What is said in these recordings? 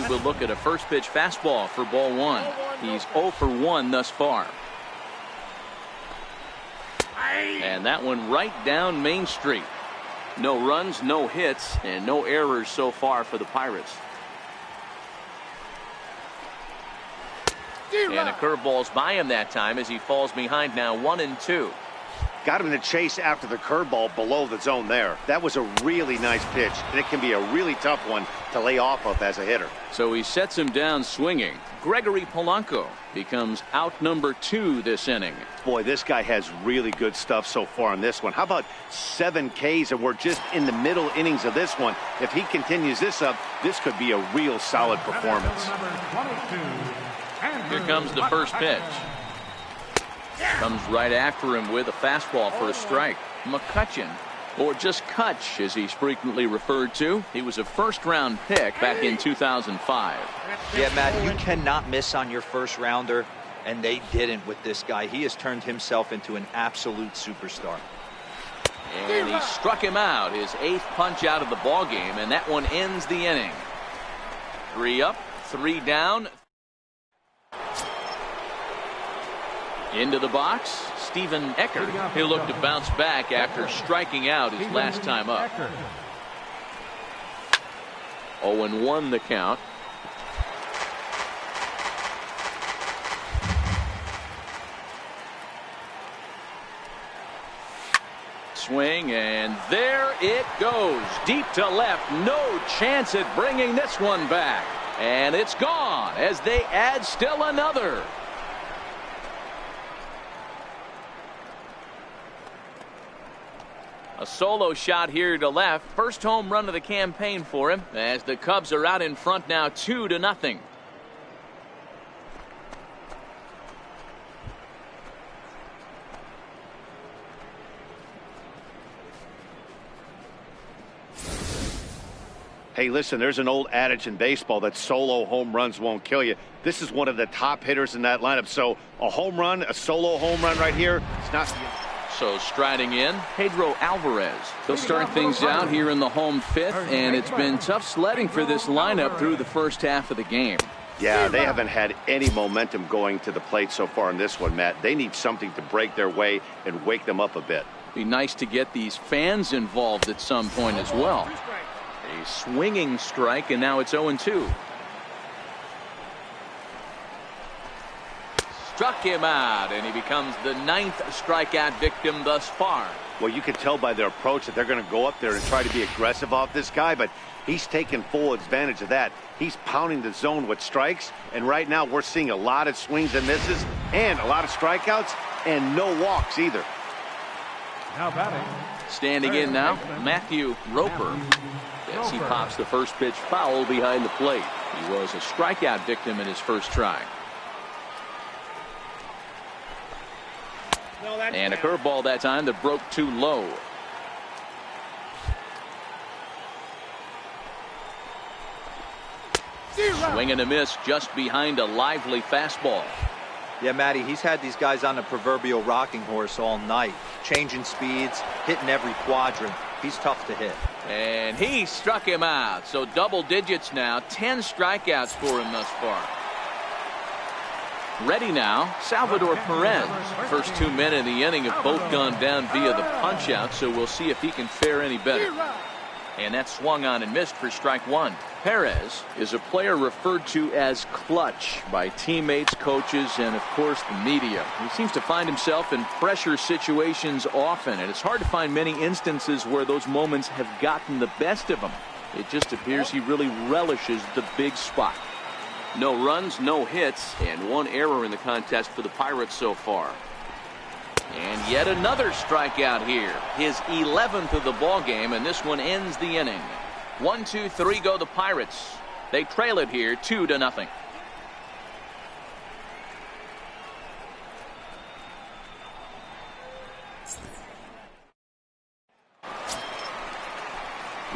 we'll look at a first pitch fastball for ball one. He's 0 for 1 thus far. And that one right down Main Street. No runs, no hits, and no errors so far for the Pirates. And a curveball's by him that time as he falls behind now 1-2. Got him to chase after the curveball below the zone there. That was a really nice pitch, and it can be a really tough one to lay off of as a hitter. So he sets him down swinging. Gregory Polanco becomes out number 2 this inning. Boy, this guy has really good stuff so far in this one. How about 7 Ks, and we're just in the middle innings of this one. If he continues this up, this could be a real solid performance. Here comes the first pitch. Comes right after him with a fastball for a strike. McCutcheon, or just Kutch as he's frequently referred to. He was a first-round pick back in 2005. Yeah, Matt, you cannot miss on your first rounder, and they didn't with this guy. He has turned himself into an absolute superstar. And he struck him out, his 8th punch out of the ball game, and that one ends the inning. 3 up, 3 down. Into the box, Stephen Eckert. He'll look to bounce back after striking out his last time up. 0-1 the count. Swing, and there it goes. Deep to left. No chance at bringing this one back. And it's gone as they add still another. A solo shot here to left. First home run of the campaign for him as the Cubs are out in front now 2-0. Hey, listen, there's an old adage in baseball that solo home runs won't kill you. This is one of the top hitters in that lineup. So a home run, a solo home run right here, it's not. So striding in, Pedro Alvarez. They'll start things out here in the home 5th, and it's been tough sledding for this lineup through the first half of the game. Yeah, they haven't had any momentum going to the plate so far in this one, Matt. They need something to break their way and wake them up a bit. Be nice to get these fans involved at some point as well. A swinging strike, and now it's 0-2. Struck him out, and he becomes the 9th strikeout victim thus far. Well, you can tell by their approach that they're going to go up there and try to be aggressive off this guy, but he's taking full advantage of that. He's pounding the zone with strikes, and right now we're seeing a lot of swings and misses and a lot of strikeouts and no walks either. Now batting. Standing in now, Matthew Roper. As he pops the first pitch foul behind the plate. He was a strikeout victim in his first try. And a curveball that time that broke too low. Swing and a miss just behind a lively fastball. Yeah, Matty, he's had these guys on the proverbial rocking horse all night. Changing speeds, hitting every quadrant. He's tough to hit. And he struck him out. So double digits now. 10 strikeouts for him thus far. Ready now, Salvador Perez. First 2 men in the inning have both gone down via the punch out, so we'll see if he can fare any better. And that swung on and missed for strike 1. Perez is a player referred to as clutch by teammates, coaches, and of course the media. He seems to find himself in pressure situations often, and it's hard to find many instances where those moments have gotten the best of him. It just appears he really relishes the big spot. No runs, no hits, and 1 error in the contest for the Pirates so far. And yet another strikeout here. His 11th of the ball game, and this one ends the inning. 1, 2, 3 go the Pirates. They trail it here 2-0.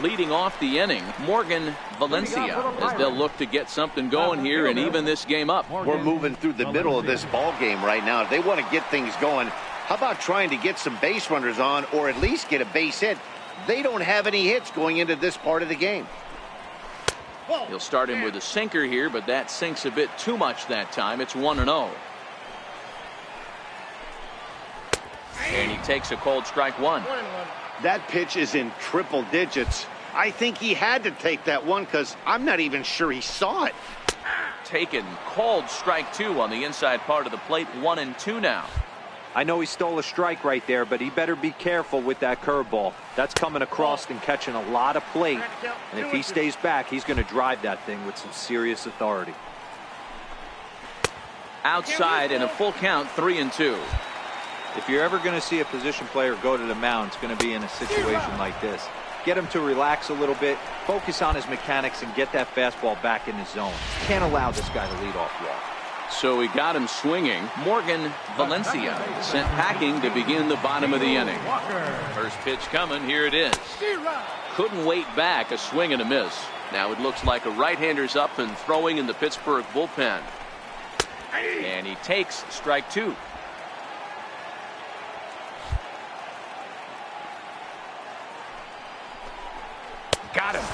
Leading off the inning, Morgan Valencia, as they'll look to get something going here and even this game up. We're moving through the middle of this ball game right now. If they want to get things going, how about trying to get some base runners on or at least get a base hit? They don't have any hits going into this part of the game. He'll start him with a sinker here, but that sinks a bit too much that time. It's 1-0. And he takes a called strike one. That pitch is in triple digits. I think he had to take that one because I'm not even sure he saw it. Taken, called strike two on the inside part of the plate. 1-2 now. I know he stole a strike right there, but he better be careful with that curveball. That's coming across and catching a lot of plate. And if he stays back, he's going to drive that thing with some serious authority. Outside and a full count, 3-2. If you're ever going to see a position player go to the mound, it's going to be in a situation like this. Get him to relax a little bit, focus on his mechanics, and get that fastball back in his zone. Can't allow this guy to lead off walk. So he got him swinging. Morgan Valencia sent packing to begin the bottom of the inning. First pitch coming. Here it is. Couldn't wait back. A swing and a miss. Now it looks like a right-hander's up and throwing in the Pittsburgh bullpen. And he takes strike two. Got him.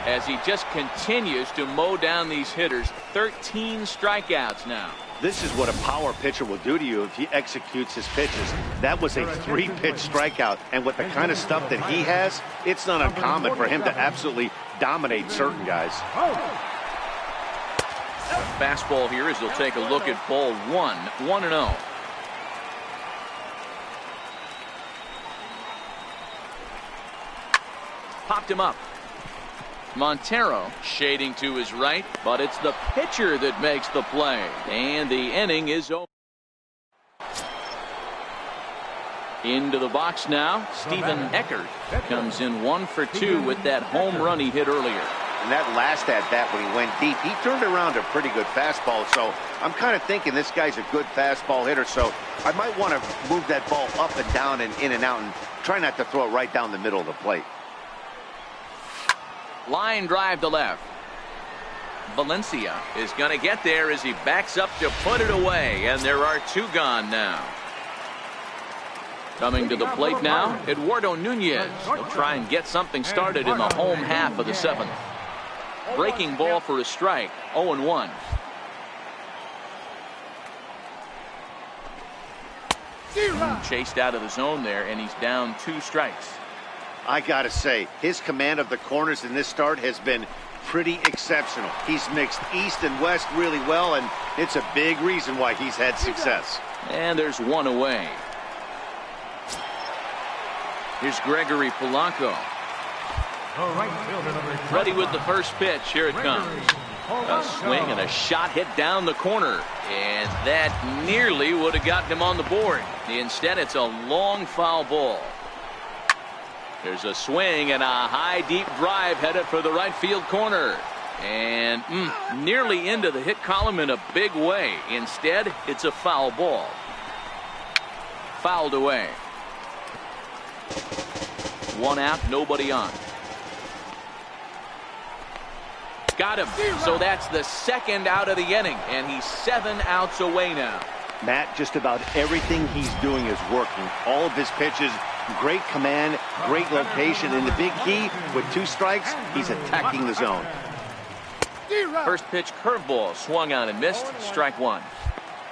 As he just continues to mow down these hitters. 13 strikeouts now. This is what a power pitcher will do to you if he executes his pitches. That was a 3-pitch strikeout, and with the kind of stuff that he has, it's not uncommon for him to absolutely dominate certain guys. The fastball here as he'll take a look at ball one. 1-0. Popped him up. Montero shading to his right, but it's the pitcher that makes the play. And the inning is over. Into the box now, Stephen Eckert comes in 1 for 2 with that home run he hit earlier. And that last at-bat when he went deep, he turned around a pretty good fastball. So I'm kind of thinking this guy's a good fastball hitter. So I might want to move that ball up and down and in and out and try not to throw it right down the middle of the plate. Line drive to left. Valencia is going to get there as he backs up to put it away, and there are 2 gone now. Coming to the plate now, Eduardo Nunez. He'll try and get something started in the home half of the 7th. Breaking ball for a strike. 0-1. Chased out of the zone there, and he's down 2 strikes. I gotta say, his command of the corners in this start has been pretty exceptional. He's mixed east and west really well, and it's a big reason why he's had success. And there's 1 away. Here's Gregory Polanco. Ready with the first pitch. Here it comes. A swing and a shot hit down the corner. And that nearly would have gotten him on the board. Instead, it's a long foul ball. There's a swing and a high deep drive headed for the right field corner. And nearly into the hit column in a big way. Instead, it's a foul ball. Fouled away. 1 out, nobody on. Got him. So that's the 2nd out of the inning. And he's 7 outs away now. Matt, just about everything he's doing is working. All of his pitches, great command, great location, and the big key, with 2 strikes, he's attacking the zone. First pitch curveball swung on and missed. Strike 1.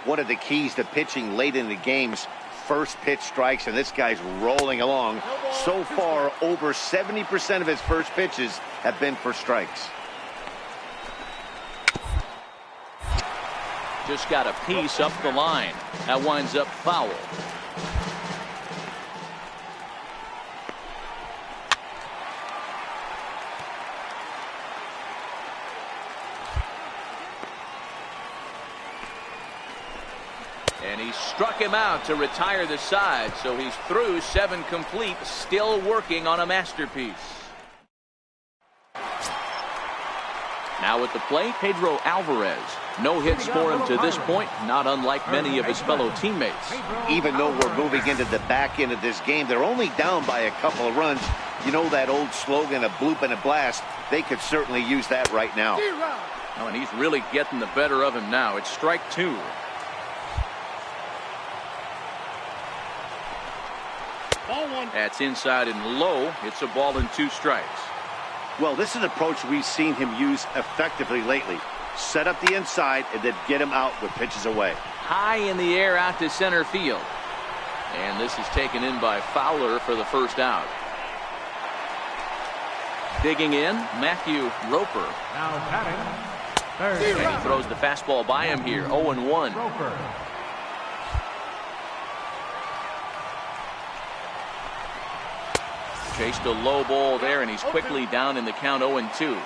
One of the keys to pitching late in the games, first pitch strikes, and this guy's rolling along. So far, over 70% of his first pitches have been for strikes. Just got a piece up the line. That winds up foul. And he struck him out to retire the side, so he's through 7 complete, still working on a masterpiece. Now at the plate, Pedro Alvarez. No hits for him to this point, not unlike many of his fellow teammates. Even though we're moving into the back end of this game, they're only down by a couple of runs. You know that old slogan, a bloop and a blast? They could certainly use that right now. Oh, and he's really getting the better of him now. It's strike 2. That's inside and low. It's a ball and 2 strikes. Well, this is an approach we've seen him use effectively lately. Set up the inside and then get him out with pitches away. High in the air out to center field. And this is taken in by Fowler for the first out. Digging in, Matthew Roper. Now batting. Third. And he throws the fastball by him here. 0-1. Roper. Chased a low ball there, and he's quickly down in the count. 0-2.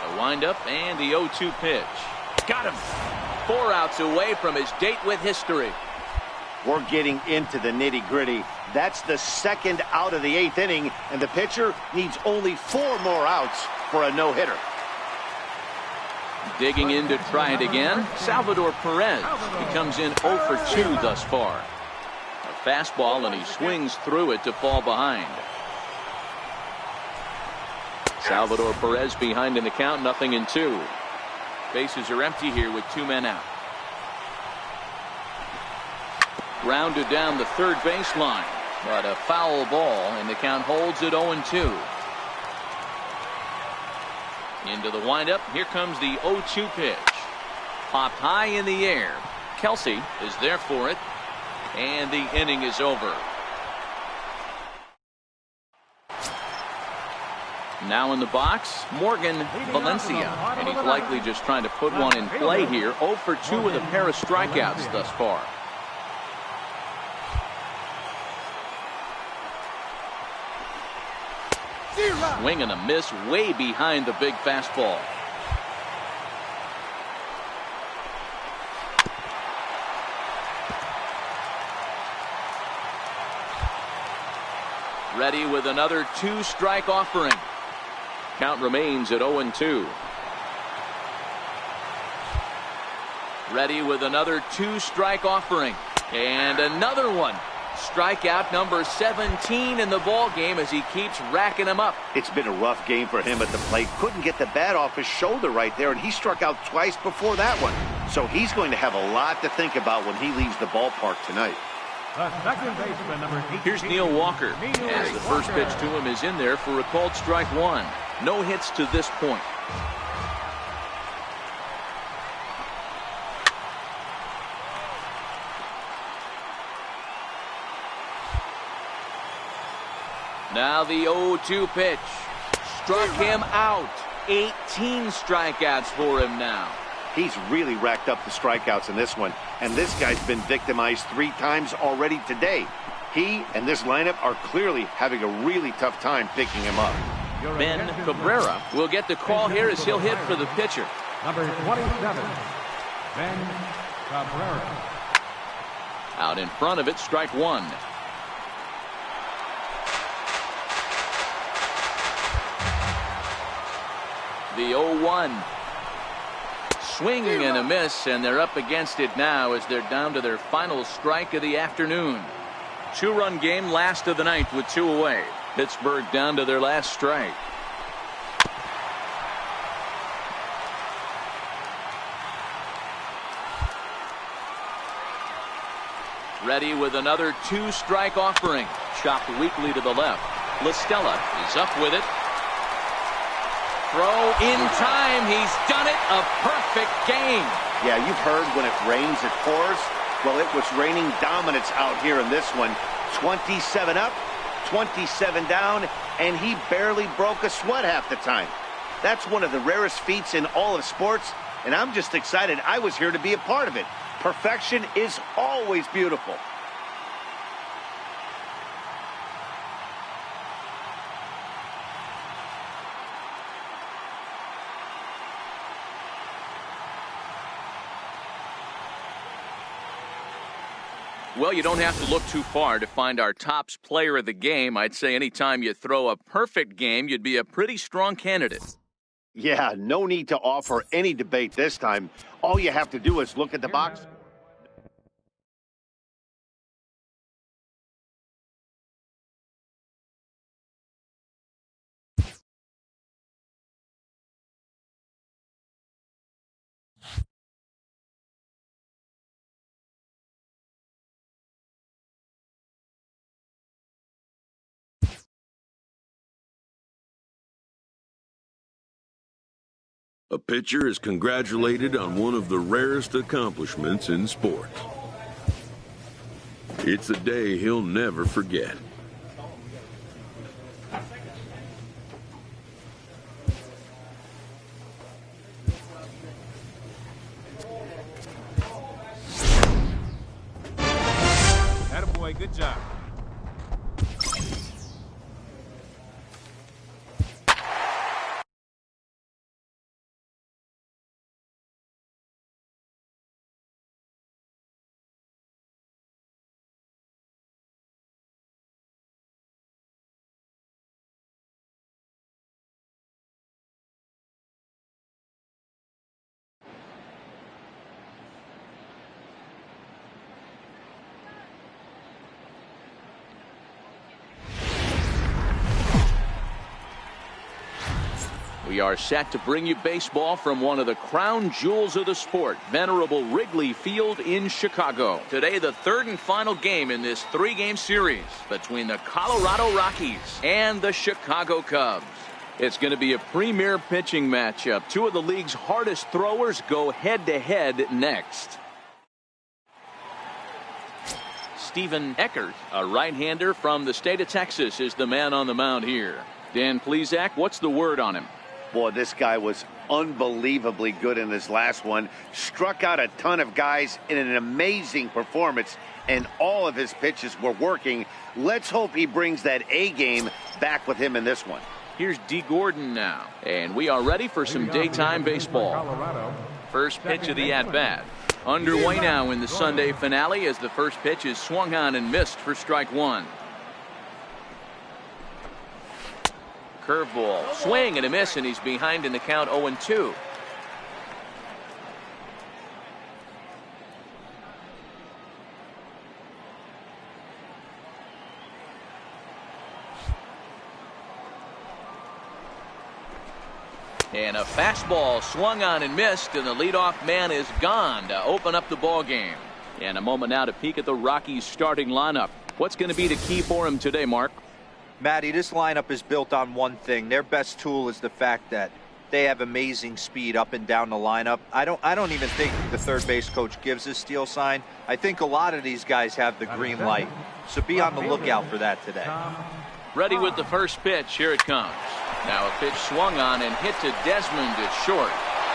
A windup and the 0-2 pitch. Got him. 4 outs away from his date with history. We're getting into the nitty-gritty. That's the second out of the 8th inning, and the pitcher needs only 4 more outs for a no-hitter. Digging in to try it again, Salvador Perez. He comes in 0 for 2 thus far. A fastball, and he swings through it to fall behind. Salvador Perez behind in the count, 0-2. Bases are empty here with 2 men out. Grounded down the third baseline, but a foul ball, and the count holds at 0-2. Into the windup. Here comes the 0-2 pitch. Popped high in the air. Kelsey is there for it, and the inning is over. Now in the box, Morgan Valencia, and he's likely just trying to put one in play here. 0 for 2 with a pair of strikeouts thus far. Swing and a miss way behind the big fastball. Ready with another 2-strike offering. Count remains at 0-2. Ready with another 2-strike offering. And another one. Strikeout number 17 in the ball game as he keeps racking them up. It's been a rough game for him at the plate. Couldn't get the bat off his shoulder right there, and he struck out twice before that one. So he's going to have a lot to think about when he leaves the ballpark tonight. The second baseman, number 18. Here's Neil Walker as the first pitch to him is in there for a called strike 1. No hits to this point. Now the 0-2 pitch. Struck him out. 18 strikeouts for him now. He's really racked up the strikeouts in this one, and this guy's been victimized 3 times already today. He and this lineup are clearly having a really tough time picking him up. Ben Cabrera will get the call here as he'll hit for the pitcher. Number 27, Ben Cabrera. Out in front of it, strike 1. The 0-1. Swinging and a miss, and they're up against it now as they're down to their final strike of the afternoon. 2-run game, last of the ninth with 2 away. Pittsburgh down to their last strike. Ready with another 2-strike offering. Chopped weakly to the left. LaStella is up with it. Throw in time. He's done it. A perfect game. Yeah, you've heard when it rains, it pours. Well, it was raining dominance out here in this one. 27 up, 27 down, and he barely broke a sweat half the time. That's one of the rarest feats in all of sports, and I'm just excited I was here to be a part of it. Perfection is always beautiful. Well, you don't have to look too far to find our tops player of the game. I'd say anytime you throw a perfect game, you'd be a pretty strong candidate. Yeah, no need to offer any debate this time. All you have to do is look at the box. A pitcher is congratulated on one of the rarest accomplishments in sports. It's a day he'll never forget. Attaboy, good job. We are set to bring you baseball from one of the crown jewels of the sport, venerable Wrigley Field in Chicago. Today, the third and final game in this three-game series between the Colorado Rockies and the Chicago Cubs. It's going to be a premier pitching matchup. Two of the league's hardest throwers go head-to-head next. Stephen Eckert, a right-hander from the state of Texas, is the man on the mound here. Dan Plesac, what's the word on him? Boy, this guy was unbelievably good in this last one. Struck out a ton of guys in an amazing performance, and all of his pitches were working. Let's hope he brings that A game back with him in this one. Here's D. Gordon now, and we are ready for some daytime baseball. First pitch of the at-bat. Underway now in the Sunday finale as the first pitch is swung on and missed for strike one. Curveball, swing and a miss, and he's behind in the count 0-2. And a fastball swung on and missed, and the leadoff man is gone to open up the ball game. And a moment now to peek at the Rockies starting lineup. What's going to be the key for him today, Mark? Matty, this lineup is built on one thing. Their best tool is the fact that they have amazing speed up and down the lineup. I don't even think the third base coach gives a steal sign. I think a lot of these guys have the green light. So be on the lookout for that today. Ready with the first pitch. Here it comes. Now a pitch swung on and hit to Desmond at short.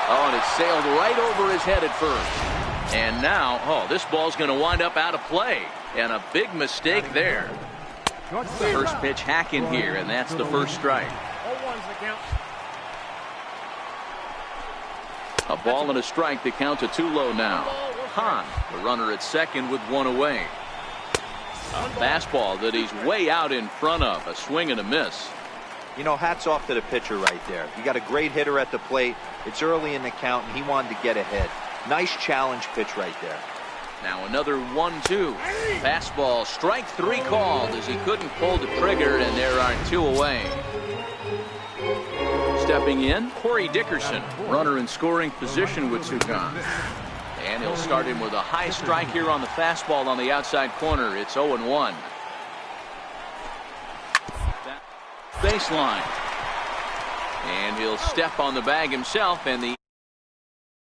Oh, and it sailed right over his head at first. And now, this ball's going to wind up out of play. And a big mistake there. First pitch hacking here, and that's the first strike. A ball and a strike. The count to 2 low now. Hahn, the runner at second with one away. A fastball that he's way out in front of. A swing and a miss. You know, hats off to the pitcher right there. You got a great hitter at the plate. It's early in the count, and he wanted to get ahead. Nice challenge pitch right there. Now another 1-2. Fastball, strike 3 called as he couldn't pull the trigger, and there are 2 away. Stepping in, Corey Dickerson, runner in scoring position with 2 gone. And he'll start him with a high strike here on the fastball on the outside corner. It's 0-1. Baseline. And he'll step on the bag himself, and the